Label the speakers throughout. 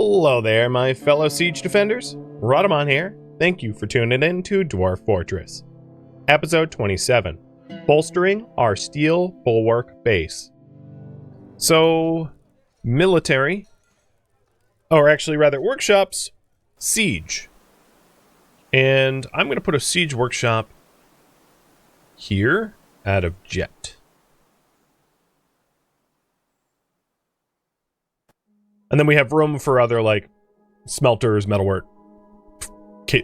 Speaker 1: Hello there, my fellow siege defenders. Rodamon here. Thank you for tuning in to Dwarf Fortress. Episode 27. Bolstering our steel bulwark base. So, military, or actually rather workshops, siege. And I'm going to put a siege workshop here out of jet. And then we have room for other, like, smelters, metalwork,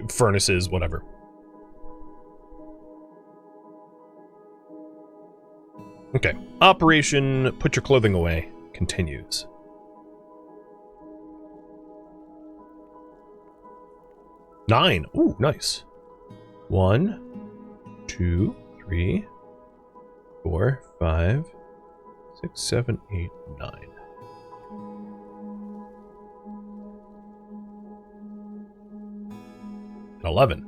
Speaker 1: furnaces, whatever. Okay. Operation Put Your Clothing Away continues. Nine. Ooh, nice. 1, 2, 3, 4, 5, 6, 7, 8, 9. 11.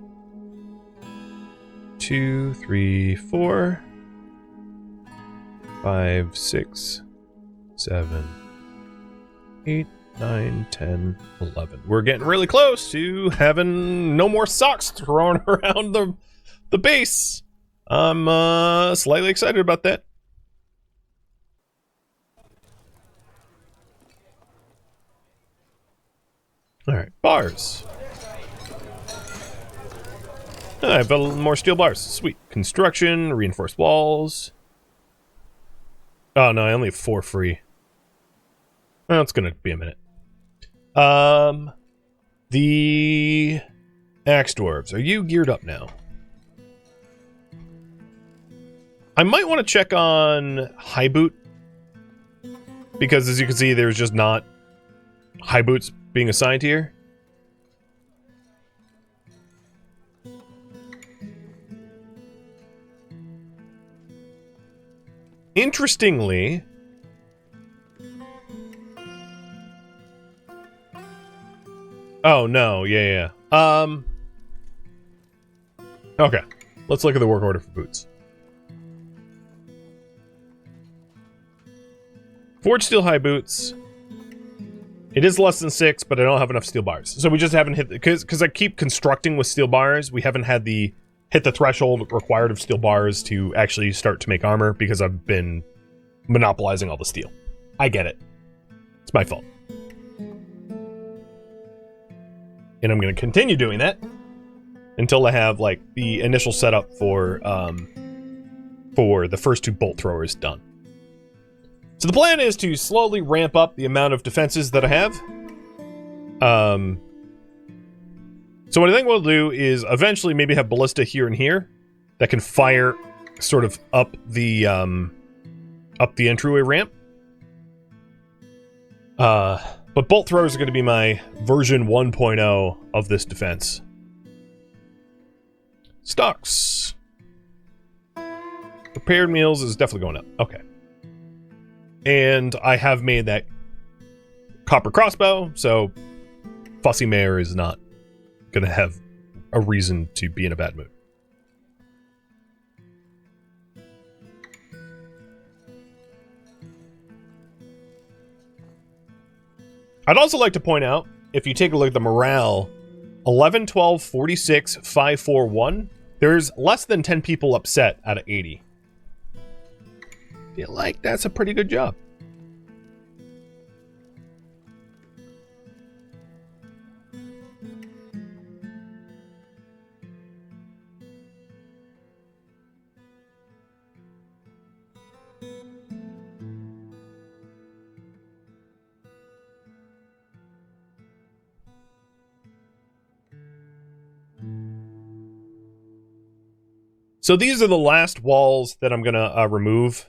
Speaker 1: 2, 3, 4, 5, 6, 7, 8, 9, 10, 11. We're getting really close to having no more socks thrown around the base. I'm slightly excited about that. Alright, bars. I have more steel bars. Sweet. Construction, reinforced walls. Oh no, I only have 4 free. Well, it's gonna be a minute. The axe dwarves. Are you geared up now? I might want to check on high boot, because as you can see, there's just not high boots being assigned here. Interestingly, oh no, yeah. Okay, let's look at the work order for boots. Forged steel high boots. It is less than 6, but I don't have enough steel bars, so we just haven't hit because I keep constructing with steel bars. We haven't had hit the threshold required of steel bars to actually start to make armor because I've been monopolizing all the steel. I get it. It's my fault. And I'm going to continue doing that until I have, like, the initial setup for the first 2 bolt throwers done. So the plan is to slowly ramp up the amount of defenses that I have. So what I think we'll do is eventually maybe have ballista here and here that can fire sort of up the entryway ramp. But bolt throwers are going to be my version 1.0 of this defense. Stocks. Prepared meals is definitely going up. Okay. And I have made that copper crossbow, so Fussy Mayor is not going to have a reason to be in a bad mood. I'd also like to point out, if you take a look at the morale, 11, 12, 46, 5, 4, 1, there's less than 10 people upset out of 80. I feel like that's a pretty good job. So these are the last walls that I'm going to remove.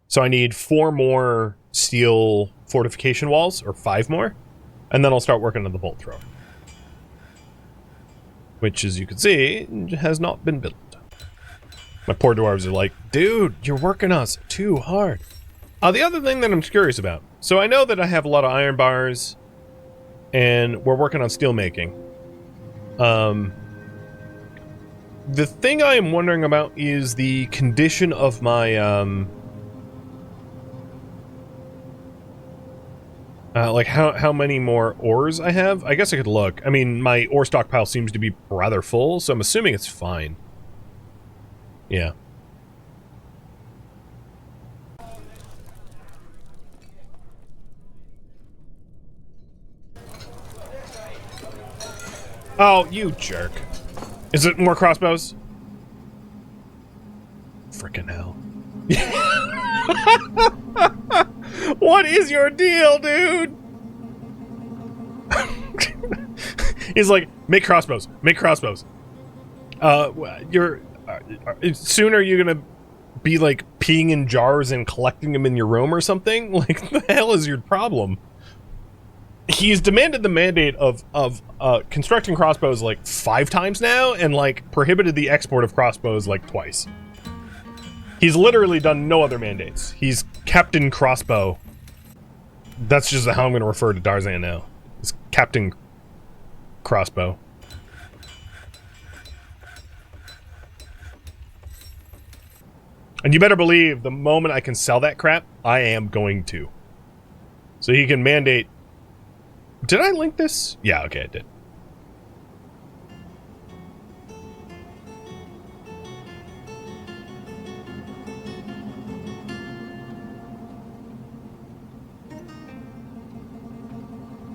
Speaker 1: So I need 4 more steel fortification walls, or 5 more, and then I'll start working on the bolt thrower. Which, as you can see, has not been built. My poor dwarves are like, dude, you're working us too hard. The other thing that I'm curious about, so I know that I have a lot of iron bars, and we're working on steel making. The thing I am wondering about is the condition of my Like how many more ores I have? I guess I could look. I mean, my ore stockpile seems to be rather full, so I'm assuming it's fine. Yeah. Oh, you jerk. Is it more crossbows? Frickin' hell. What is your deal, dude? He's like, make crossbows, make crossbows. Soon are you gonna be like peeing in jars and collecting them in your room or something? Like, the hell is your problem? He's demanded the mandate of constructing crossbows like 5 times now, and like prohibited the export of crossbows like twice. He's literally done no other mandates. He's Captain Crossbow. That's just how I'm going to refer to Darzan now. It's Captain Crossbow. And you better believe the moment I can sell that crap, I am going to. So he can mandate... Did I link this? Yeah, okay, I did.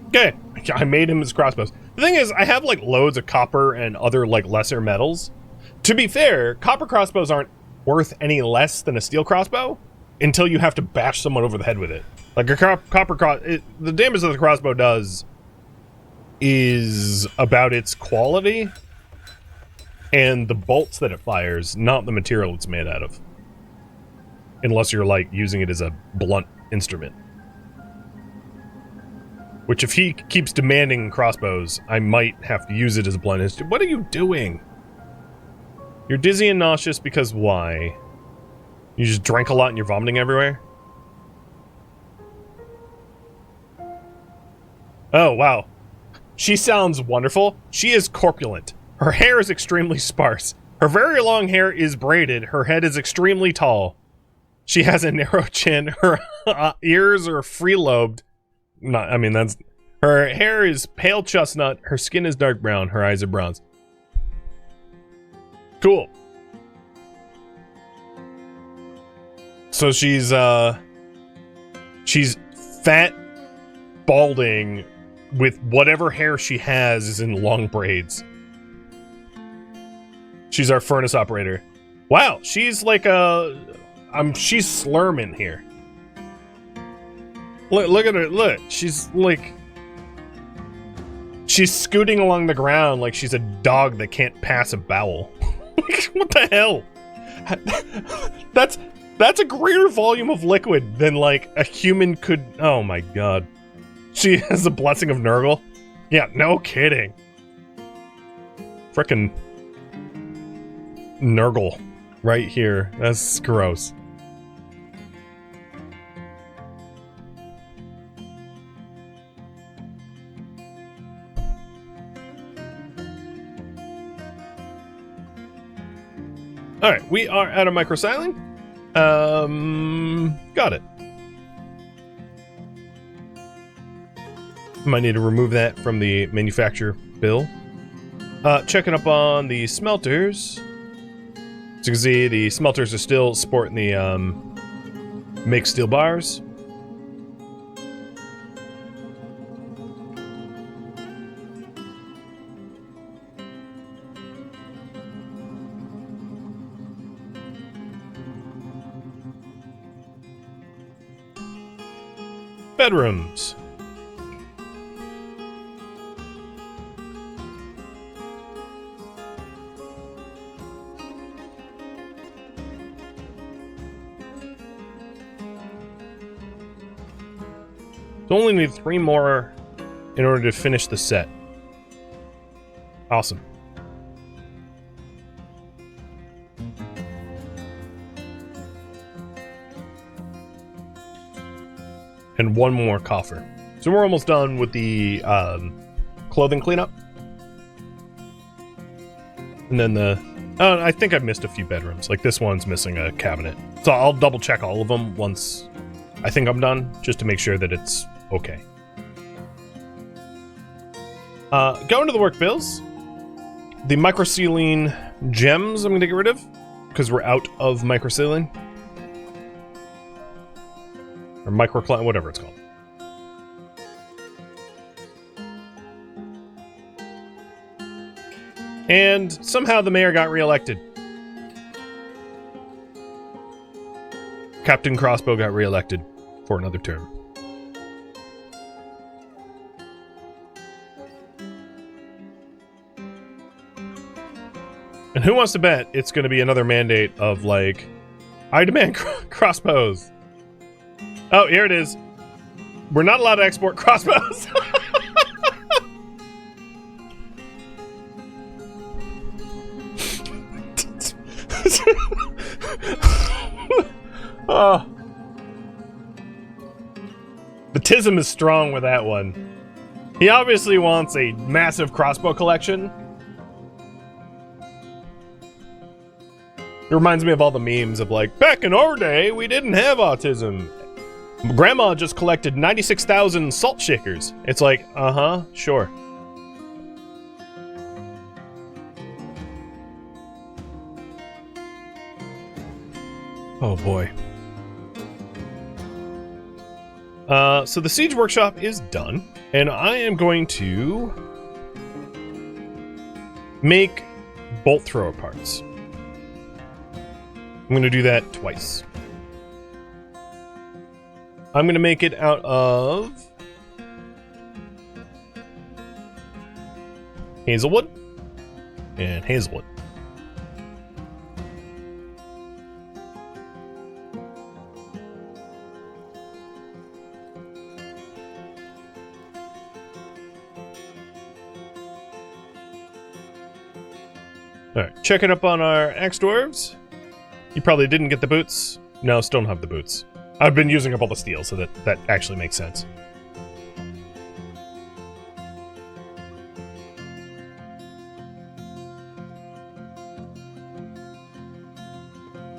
Speaker 1: Okay, I made him his crossbows. The thing is, I have like loads of copper and other like lesser metals. To be fair, copper crossbows aren't worth any less than a steel crossbow until you have to bash someone over the head with it. Like a the damage that the crossbow does is about its quality and the bolts that it fires, not the material it's made out of. Unless you're like using it as a blunt instrument. Which if he keeps demanding crossbows, I might have to use it as a blunt instrument. What are you doing? You're dizzy and nauseous because why? You just drank a lot and you're vomiting everywhere? Oh, wow. She sounds wonderful. She is corpulent. Her hair is extremely sparse. Her very long hair is braided. Her head is extremely tall. She has a narrow chin. Her ears are free-lobed. I mean, that's... Her hair is pale chestnut. Her skin is dark brown. Her eyes are bronze. Cool. So she's fat, balding, with whatever hair she has is in long braids. She's our furnace operator. Wow, she's like she's slurming here. Look at her, look, she's like... She's scooting along the ground like she's a dog that can't pass a bowel. What the hell? That's a greater volume of liquid than like a human could... Oh my god. She has the blessing of Nurgle? Yeah, no kidding. Frickin' Nurgle right here. That's gross. Alright, we are out of microsiling. Got it. Might need to remove that from the manufacturer bill. Checking up on the smelters. As you can see, the smelters are still sporting the make steel bars. Bedrooms. So only need 3 more in order to finish the set. Awesome. And 1 more coffer. So we're almost done with the clothing cleanup. And then I think I've missed a few bedrooms. Like this one's missing a cabinet. So I'll double check all of them once I think I'm done, just to make sure that it's okay. Going to the work bills. The microsealing gems I'm going to get rid of, because we're out of microsealing. Or microclimate, whatever it's called. And somehow the mayor got reelected. Captain Crossbow got reelected for another term. And who wants to bet it's going to be another mandate of, like, I demand crossbows. Oh, here it is. We're not allowed to export crossbows. Oh. The Tism is strong with that one. He obviously wants a massive crossbow collection. It reminds me of all the memes of, like, back in our day, we didn't have autism. Grandma just collected 96,000 salt shakers. It's like, uh-huh, sure. Oh, boy. So the siege workshop is done, and I am going to make bolt thrower parts. I'm going to do that twice. I'm going to make it out of hazelwood and hazelwood. Alright, check it up on our axe dwarves. You probably didn't get the boots. No, still don't have the boots. I've been using up all the steel, so that actually makes sense.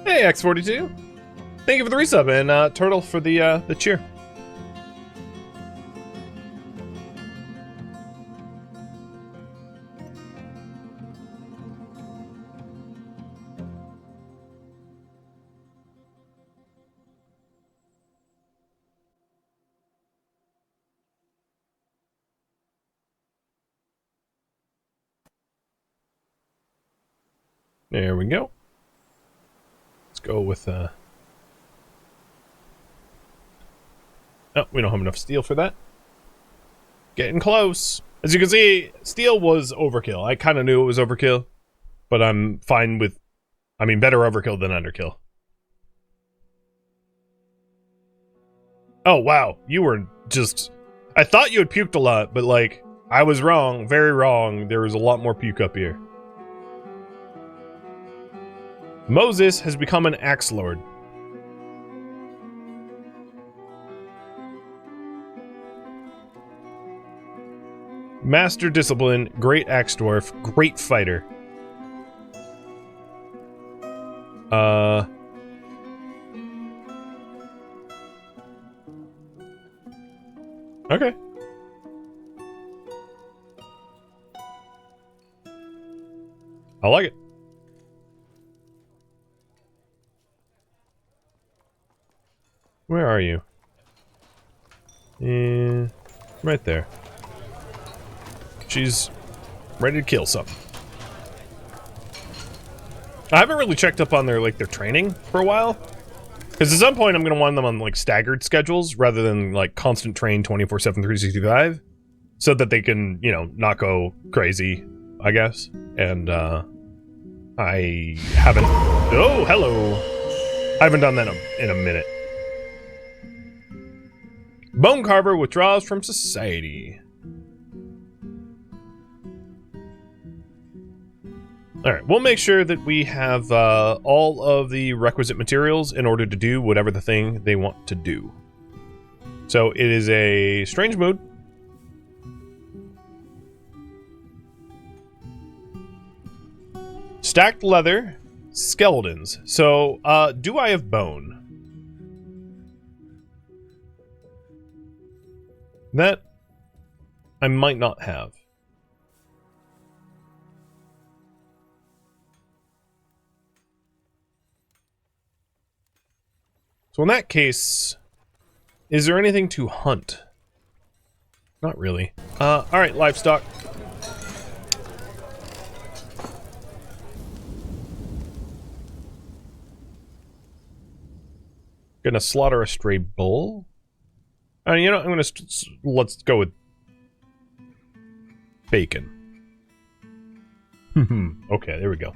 Speaker 1: Hey, X42. Thank you for the resub, and Turtle for the cheer. There we go. Let's go with, oh, we don't have enough steel for that. Getting close. As you can see, steel was overkill. I kind of knew it was overkill, but I'm fine with, I mean, better overkill than underkill. Oh, wow. You were just, I thought you had puked a lot, but, like, I was wrong. Very wrong. There was a lot more puke up here. Moses has become an axe lord. Master discipline, great axe dwarf, great fighter. Okay. I like it. Where are you? Right there. She's ready to kill something. I haven't really checked up on their training for a while. Because at some point I'm going to want them on, like, staggered schedules rather than, like, constant train 24/7, 365. So that they can, you know, not go crazy, I guess. And, I haven't... Oh, hello! I haven't done that in a minute. Bone Carver withdraws from society. Alright, we'll make sure that we have all of the requisite materials in order to do whatever the thing they want to do. So it is a strange mood. Stacked leather, skeletons. So, do I have bone? That I might not have. So in that case, is there anything to hunt? Not really. Alright, livestock. Gonna slaughter a stray bull? You know, I'm gonna... let's go with... bacon. Okay, there we go.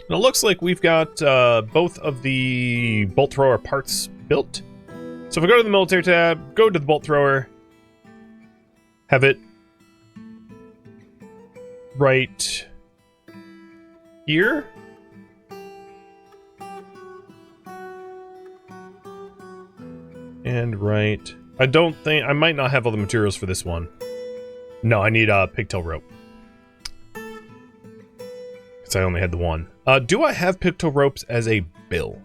Speaker 1: And it looks like we've got both of the bolt thrower parts built. So if I go to the military tab, go to the bolt thrower, have it right here. And right... I don't think... I might not have all the materials for this one. No, I need a pigtail rope. Because I only had the one. Do I have pigtail ropes as a bill?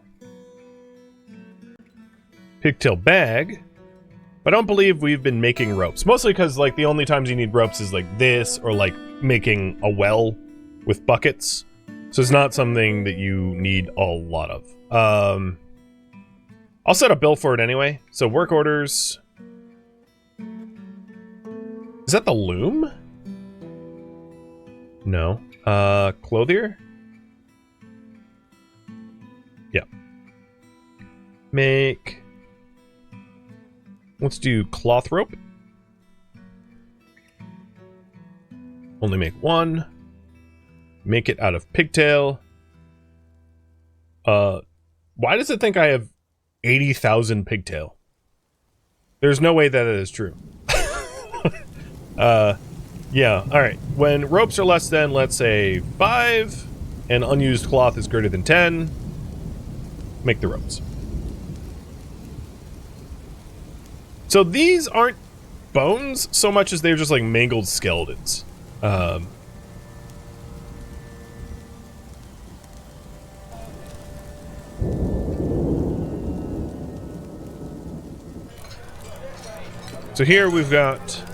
Speaker 1: Pigtail bag. But I don't believe we've been making ropes. Mostly because, like, the only times you need ropes is, like, this, or, like, making a well with buckets. So it's not something that you need a lot of. I'll set a bill for it anyway. So work orders. Is that the loom? No. Clothier? Yeah. Make... Let's do cloth rope. Only make one. Make it out of pigtail. Why does it think I have 80,000 pigtail? There's no way that is true. Yeah, alright. When ropes are less than, let's say, 5, and unused cloth is greater than 10, make the ropes. So these aren't bones so much as they're just like mangled skeletons. So here we've got...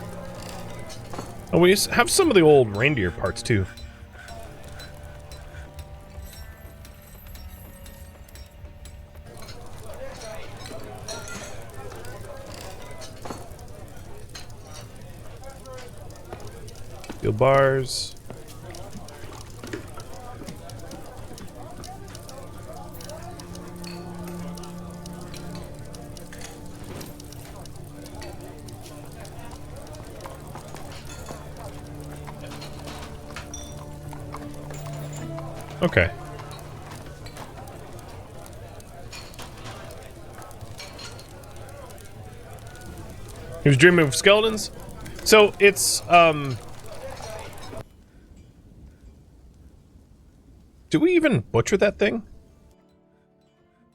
Speaker 1: Oh, we have some of the old reindeer parts too. Steel bars. Okay. He was dreaming of skeletons? So it's, do we even butcher that thing?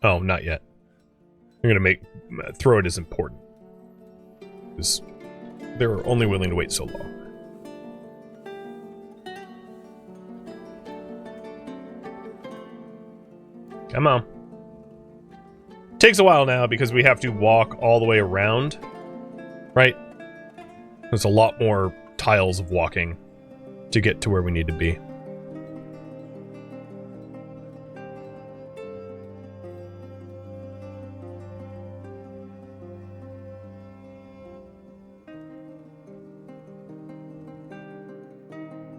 Speaker 1: Oh, not yet. I'm gonna throw it as important. Because they were only willing to wait so long. Come on. Takes a while now because we have to walk all the way around. Right? There's a lot more tiles of walking to get to where we need to be.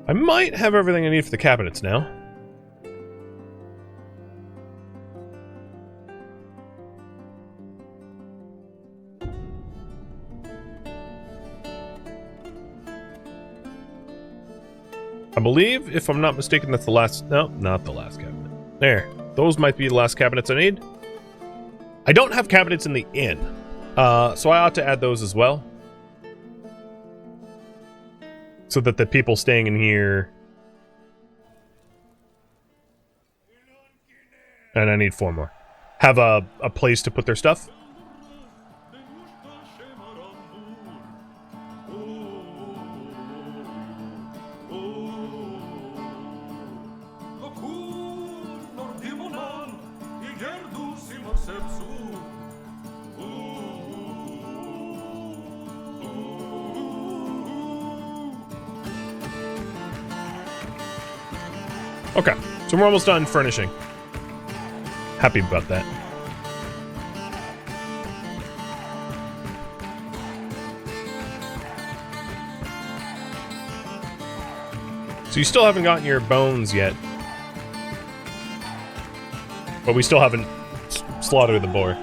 Speaker 1: I might have everything I need for the cabinets now. I believe, if I'm not mistaken, that's the last... No, not the last cabinet. There. Those might be the last cabinets I need. I don't have cabinets in the inn, so I ought to add those as well. So that the people staying in here... And I need 4 more. Have a place to put their stuff. Okay, so we're almost done furnishing. Happy about that. So you still haven't gotten your bones yet. But we still haven't slaughtered the boar.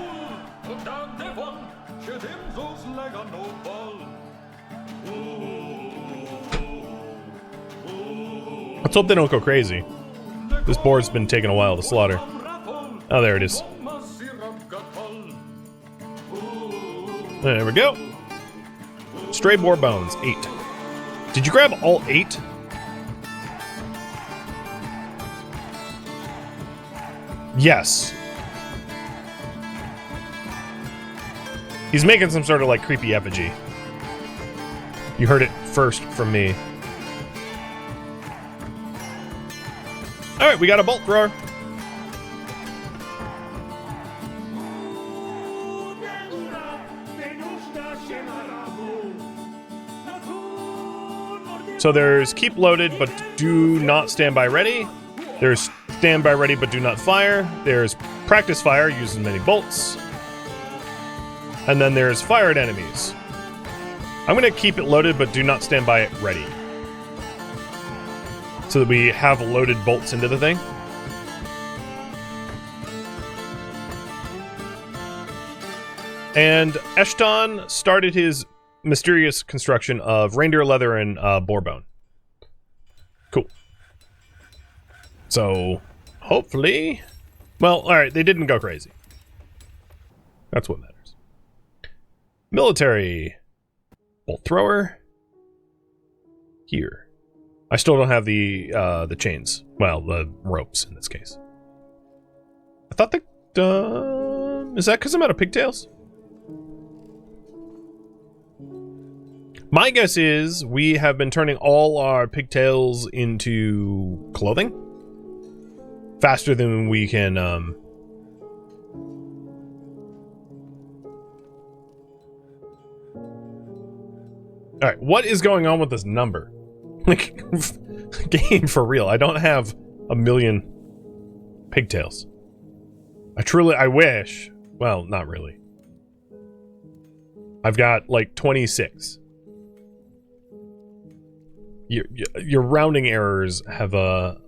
Speaker 1: Let's hope they don't go crazy. This boar's been taking a while to slaughter. Oh, there it is. There we go. Stray boar bones, 8. Did you grab all 8? Yes. He's making some sort of like creepy effigy. You heard it first from me. Alright, we got a bolt thrower. So there's keep loaded but do not stand by ready. There's stand by ready but do not fire. There's practice fire, uses many bolts. And then there's fire at enemies. I'm gonna keep it loaded but do not stand by it ready. So that we have loaded bolts into the thing. And Eshton started his mysterious construction of reindeer leather and boar bone. Cool. So, hopefully... Well, alright, they didn't go crazy. That's what matters. Military. Bolt thrower. Here. I still don't have the chains. Well, the ropes in this case. I thought the... is that because I'm out of pigtails? My guess is we have been turning all our pigtails into clothing faster than we can, Alright, what is going on with this number? Like, game for real. I don't have a million pigtails. I wish. Well, not really. I've got, like, 26. Your rounding errors have a...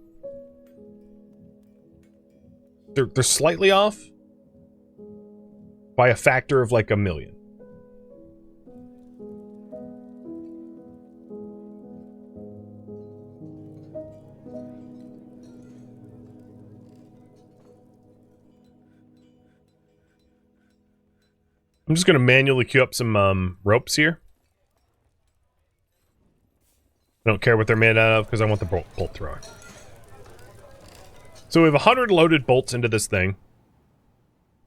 Speaker 1: They're slightly off by a factor of, like, 1,000,000. I'm just gonna manually queue up some ropes here. I don't care what they're made out of because I want the bolt thrower. So we have 100 loaded bolts into this thing.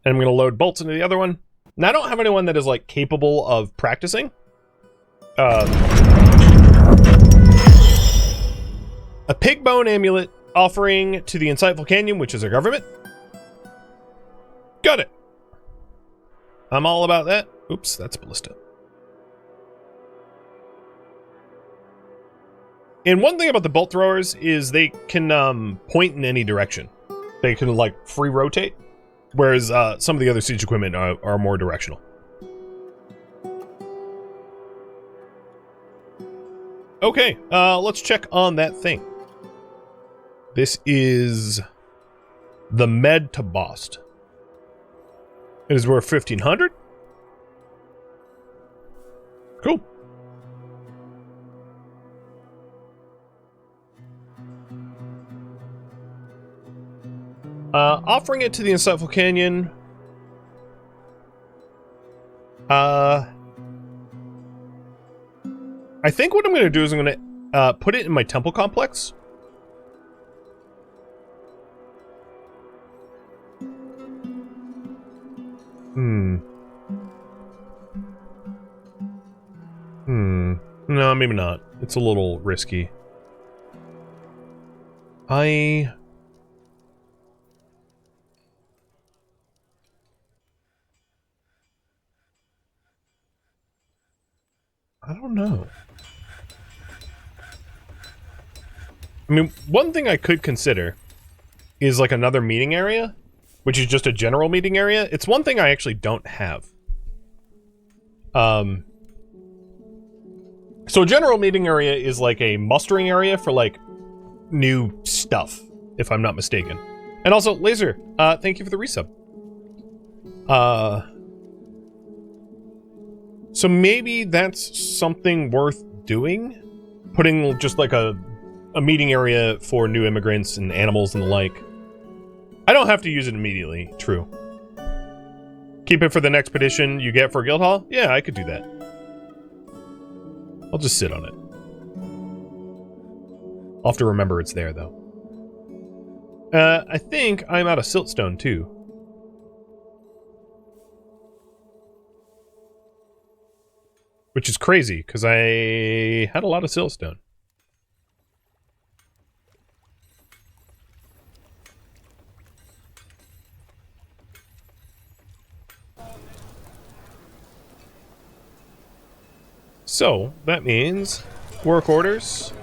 Speaker 1: And I'm gonna load bolts into the other one. Now I don't have anyone that is like capable of practicing. A pig bone amulet offering to the Insightful Canyon, which is a government. Got it. I'm all about that. Oops, that's ballista. And one thing about the bolt throwers is they can point in any direction. They can like free rotate, whereas some of the other siege equipment are more directional. Okay, let's check on that thing. This is the Med to Bost. It is worth 1,500. Cool. Offering it to the Insightful Canyon. I think what I'm going to do is I'm going to put it in my temple complex. No, maybe not. It's a little risky. I don't know. I mean, one thing I could consider is like another meeting area, which is just a general meeting area. It's one thing I actually don't have. So a general meeting area is like a mustering area for like new stuff, if I'm not mistaken. And also, Laser, thank you for the resub. So maybe that's something worth doing? Putting just like a meeting area for new immigrants and animals and the like. I don't have to use it immediately, true. Keep it for the next petition you get for Guildhall? Yeah, I could do that. I'll just sit on it. I'll have to remember it's there, though. I think I'm out of siltstone, too. Which is crazy, because I had a lot of siltstone. So, that means work orders,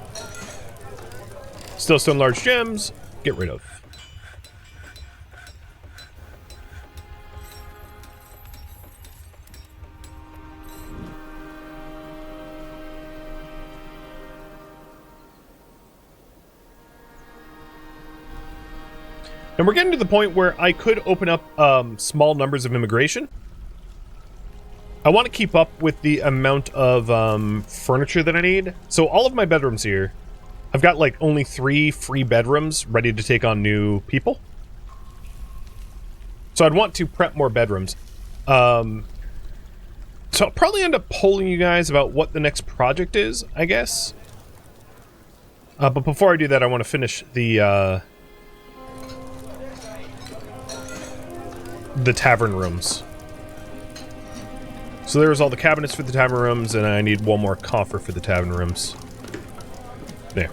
Speaker 1: stillstone large gems, get rid of. And we're getting to the point where I could open up small numbers of immigration. I want to keep up with the amount of furniture that I need. So all of my bedrooms here, I've got like only 3 free bedrooms ready to take on new people. So I'd want to prep more bedrooms. So I'll probably end up polling you guys about what the next project is, I guess. But before I do that, I want to finish the tavern rooms. So there's all the cabinets for the tavern rooms, and I need one more coffer for the tavern rooms. There.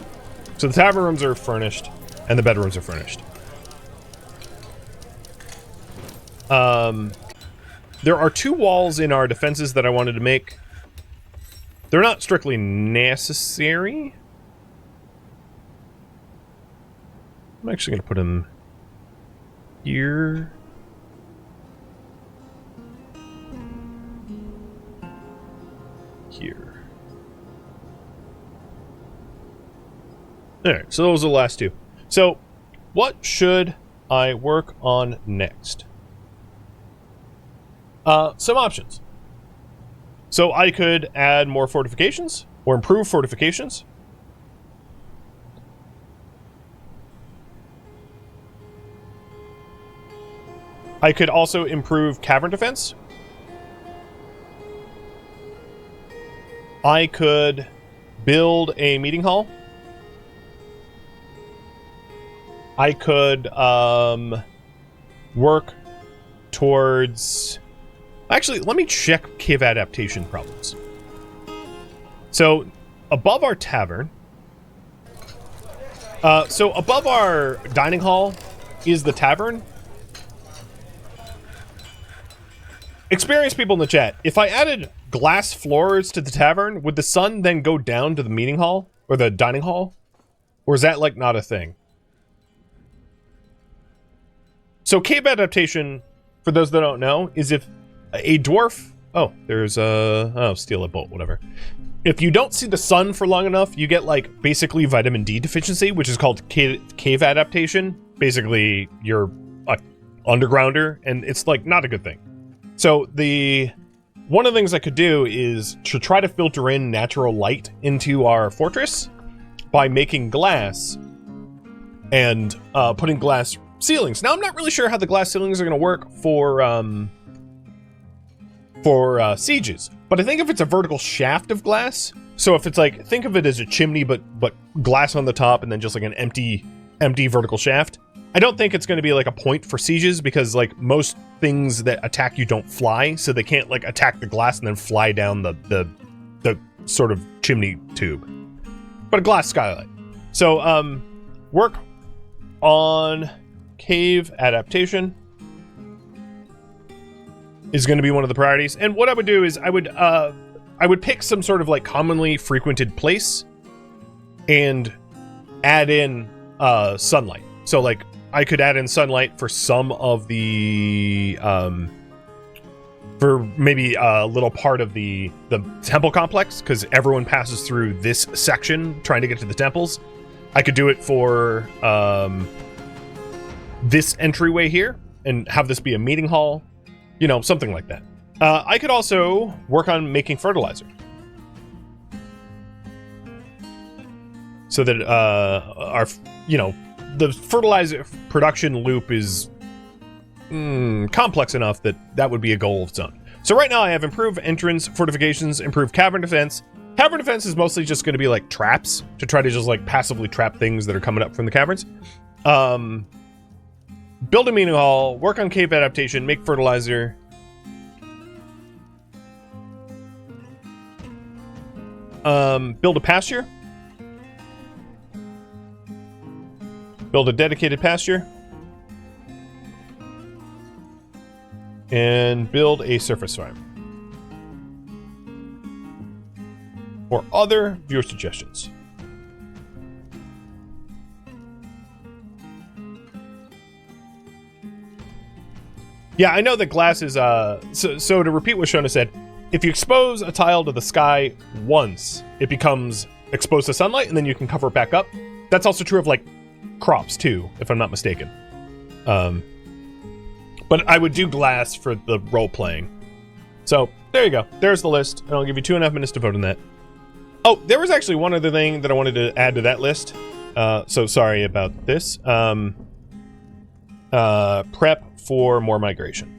Speaker 1: So the tavern rooms are furnished, and the bedrooms are furnished. There are 2 walls in our defenses that I wanted to make. They're not strictly necessary. I'm actually going to put them here. Here. Alright, so those are the last 2. So, what should I work on next? Some options. So I could add more fortifications, or improve fortifications. I could also improve cavern defense. I could build a meeting hall. I could work towards... Actually, let me check cave adaptation problems. So, above our tavern... so, above our dining hall is the tavern. Experienced people in the chat, if I added glass floors to the tavern, would the sun then go down to the meeting hall? Or the dining hall? Or is that, like, not a thing? So, cave adaptation, for those that don't know, is if a dwarf... Oh, there's a... Oh, steal a bolt, whatever. If you don't see the sun for long enough, you get, like, basically vitamin D deficiency, which is called cave adaptation. Basically, you're a undergrounder, and it's, like, not a good thing. So, one of the things I could do is to try to filter in natural light into our fortress by making glass and putting glass ceilings. Now, I'm not really sure how the glass ceilings are going to work for sieges, but I think if it's a vertical shaft of glass, so if it's like, think of it as a chimney, but glass on the top and then just like an empty vertical shaft. I don't think it's going to be like a point for sieges because like most things that attack you don't fly, so they can't like attack the glass and then fly down the sort of chimney tube. But a glass skylight. So work on cave adaptation is going to be one of the priorities. And what I would do is I would I would pick some sort of like commonly frequented place and add in sunlight. So like I could add in sunlight for some of the for maybe a little part of the temple complex, because everyone passes through this section trying to get to the temples. I could do it for this entryway here and have this be a meeting hall, you know, something like that. I could also work on making fertilizer so that our, you know, the fertilizer production loop is complex enough that that would be a goal of its own. So right now I have improved entrance fortifications, improved cavern defense. Cavern defense is mostly just going to be like traps to try to just like passively trap things that are coming up from the caverns. Build a meeting hall, work on cave adaptation, make fertilizer. Build a pasture. Build a dedicated pasture. And build a surface farm. Or other viewer suggestions. Yeah, I know that glass is, so to repeat what Shona said, if you expose a tile to the sky once, it becomes exposed to sunlight, and then you can cover it back up. That's also true of, like, crops, too, if I'm not mistaken. But I would do glass for the role-playing. So, there you go. There's the list, and I'll give you 2.5 minutes to vote on that. Oh, there was actually one other thing that I wanted to add to that list. So sorry about this. Prep for more migration.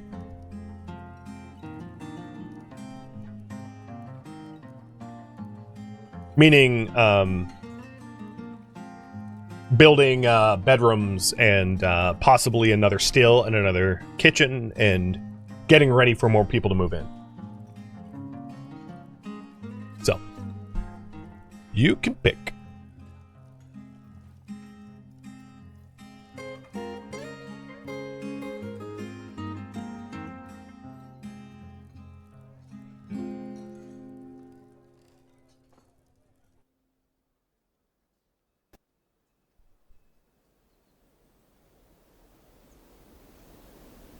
Speaker 1: Meaning, building bedrooms and possibly another still and another kitchen and getting ready for more people to move in. So, you can pick.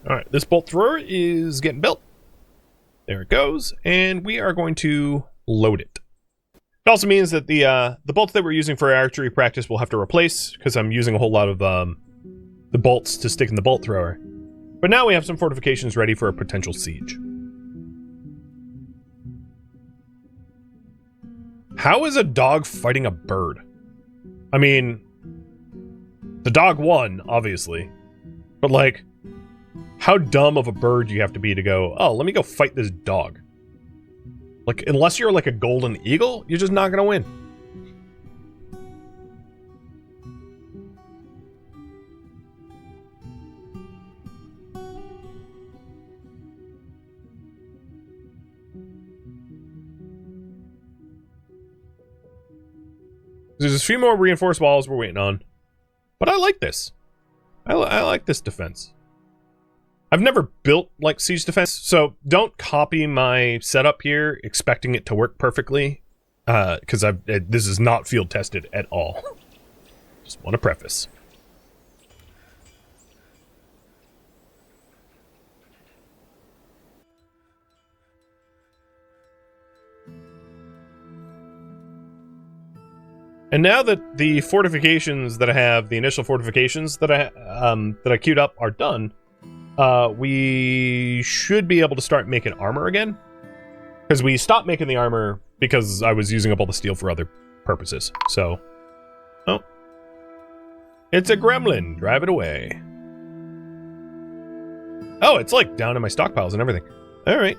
Speaker 1: Alright, this bolt thrower is getting built. There it goes, and we are going to load it. It also means that the bolts that we're using for archery practice we'll have to replace, because I'm using a whole lot of the bolts to stick in the bolt thrower. But now we have some fortifications ready for a potential siege. How is a dog fighting a bird? I mean, the dog won, obviously. But like, how dumb of a bird do you have to be to go, oh, let me go fight this dog? Like, unless you're like a golden eagle, you're just not gonna win. There's a few more reinforced walls we're waiting on. But I like this. I like this defense. I've never built, like, siege defense, so don't copy my setup here expecting it to work perfectly, because this is not field tested at all. Just want to preface. And now that the fortifications that I have, the initial fortifications that I queued up are done, we should be able to start making armor again. Because we stopped making the armor because I was using up all the steel for other purposes. So, oh. It's a gremlin. Drive it away. Oh, it's like down in my stockpiles and everything. Alright.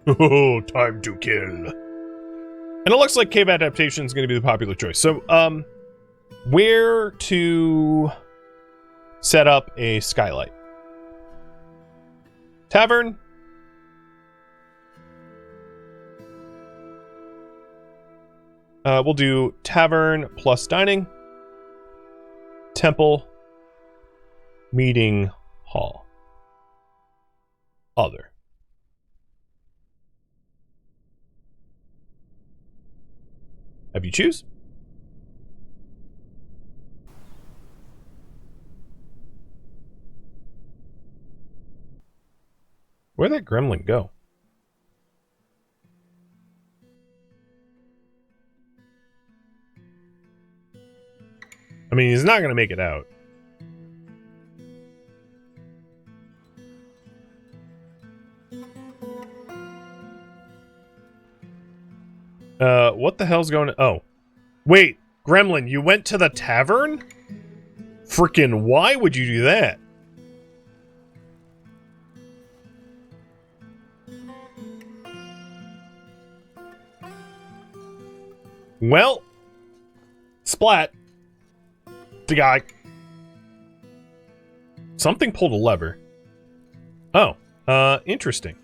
Speaker 1: Oh, time to kill. And it looks like cave adaptation is going to be the popular choice. So, where to set up a skylight? Tavern. We'll do tavern plus dining. Temple. Meeting hall. Other. Have you choose? Where'd that gremlin go? I mean, he's not going to make it out. What the hell's going on? Oh. Wait, gremlin, you went to the tavern? Frickin' why would you do that? Well, splat. The guy. Something pulled a lever. Oh, interesting.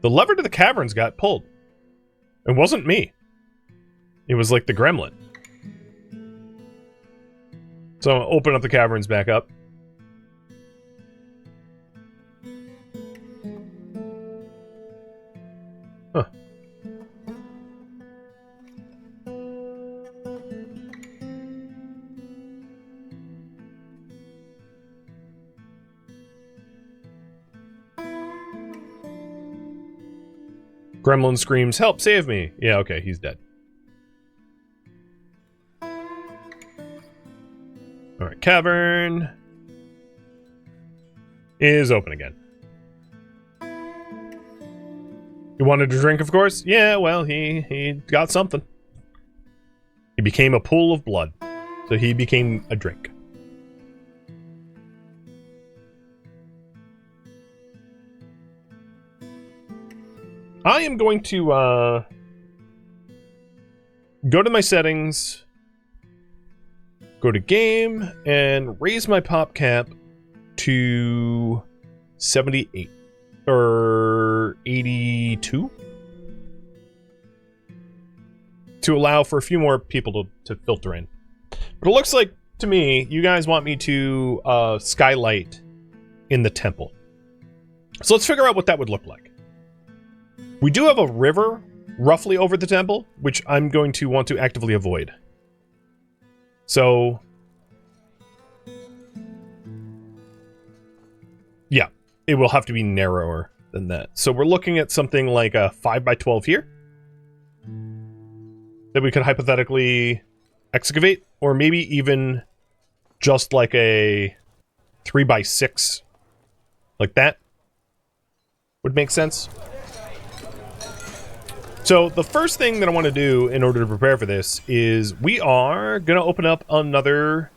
Speaker 1: The lever to the caverns got pulled. It wasn't me. It was like the gremlin. So I'll open up the caverns back up. Huh. Gremlin screams, "Help, save me!" Yeah, okay, he's dead. Alright, cavern is open again. He wanted to drink, of course? Yeah, well, he got something. He became a pool of blood. So he became a drink. I am going to go to my settings, go to game, and raise my pop cap to 78 or 82 to allow for a few more people to filter in. But it looks like to me you guys want me to skylight in the temple. So let's figure out what that would look like. We do have a river roughly over the temple, which I'm going to want to actively avoid. So, yeah, it will have to be narrower than that. So we're looking at something like a 5x12 here that we could hypothetically excavate, or maybe even just like a 3x6 like that would make sense. So the first thing that I want to do in order to prepare for this is we are going to open up another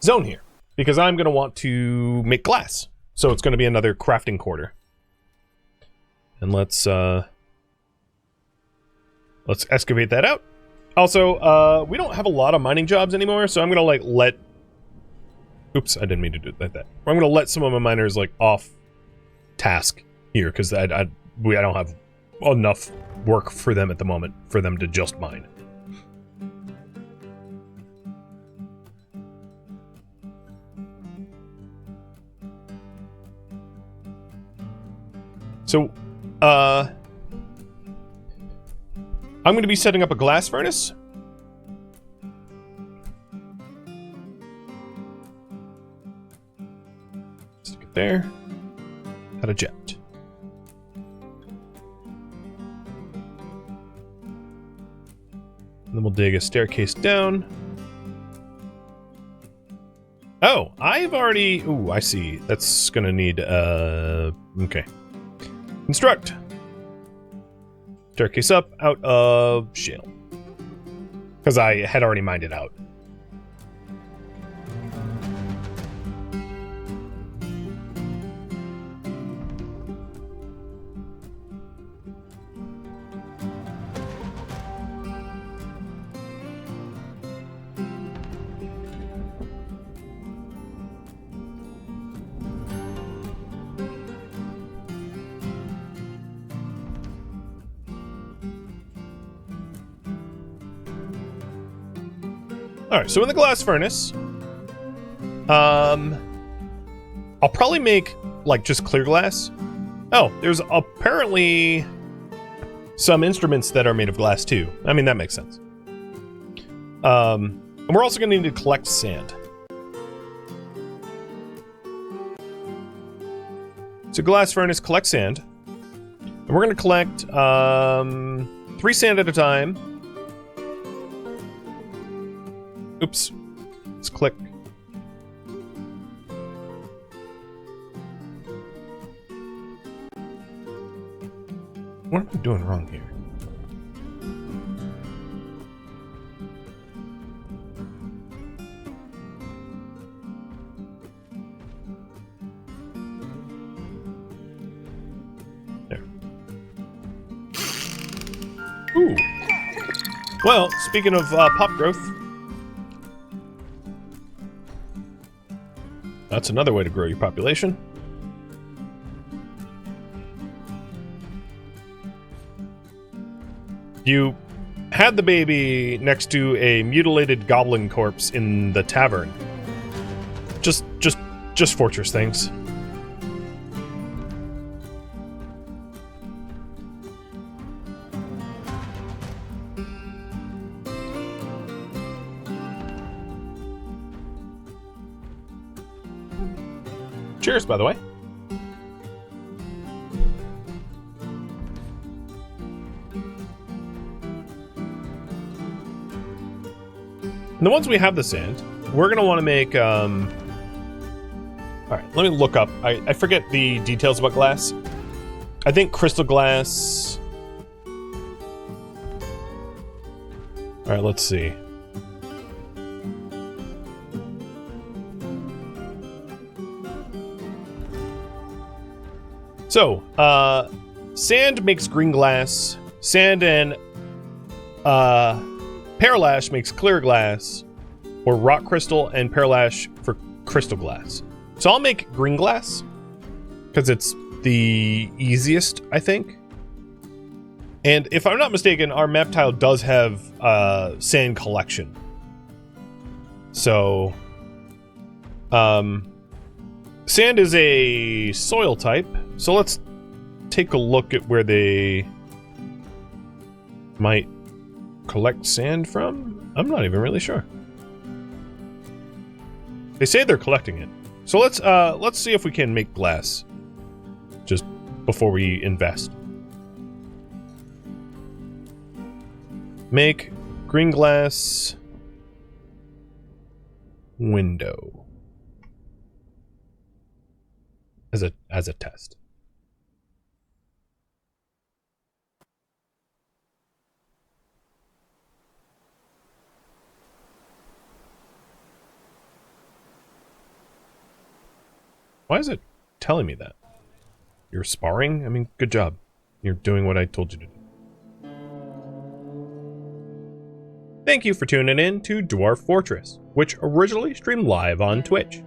Speaker 1: zone here because I'm going to want to make glass. So it's going to be another crafting quarter. And let's excavate that out. Also, we don't have a lot of mining jobs anymore, so I'm going to like let... Oops, I didn't mean to do that. I'm going to let some of my miners like off task here because I don't have enough work for them at the moment for them to just mine. So, I'm going to be setting up a glass furnace. Stick it there. Add a jet. Then we'll dig a staircase down. Oh, I've already... Ooh, I see. That's gonna need, okay. Construct. Staircase up, out of shale. Because I had already mined it out. Alright, so in the glass furnace, I'll probably make, like, just clear glass. Oh, there's apparently some instruments that are made of glass, too. I mean, that makes sense. And we're also going to need to collect sand. So glass furnace, collect sand. And we're going to collect 3 sand at a time. Oops. Let's click. What am I doing wrong here? There. Ooh. Well, speaking of pop growth, that's another way to grow your population. You had the baby next to a mutilated goblin corpse in the tavern. Just fortress things. Cheers, by the way. And the ones we have the sand, we're going to want to make, Alright, let me look up. I forget the details about glass. I think crystal glass... Alright, let's see. So, sand makes green glass. Sand and, Pearlash makes clear glass, or rock crystal and pearlash for crystal glass. So I'll make green glass, because it's the easiest, I think. And if I'm not mistaken, our map tile does have sand collection. So, sand is a soil type, so let's take a look at where they might collect sand from? I'm not even really sure. They say they're collecting it. So let's see if we can make glass just before we invest. Make green glass window as a test. Why is it telling me that? You're sparring? I mean, good job. You're doing what I told you to do. Thank you for tuning in to Dwarf Fortress, which originally streamed live on Twitch.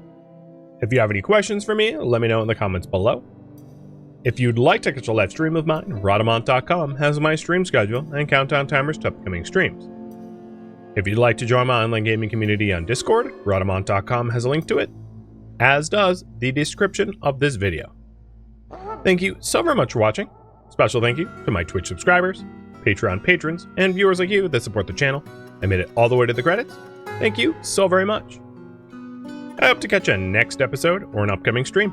Speaker 1: If you have any questions for me, let me know in the comments below. If you'd like to catch a live stream of mine, Rodamont.com has my stream schedule and countdown timers to upcoming streams. If you'd like to join my online gaming community on Discord, Rodamont.com has a link to it, as does the description of this video. Thank you so very much for watching. Special thank you to my Twitch subscribers, Patreon patrons, and viewers like you that support the channel and made it all the way to the credits. Thank you so very much. I hope to catch you next episode or an upcoming stream.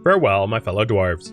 Speaker 1: Farewell, my fellow dwarves.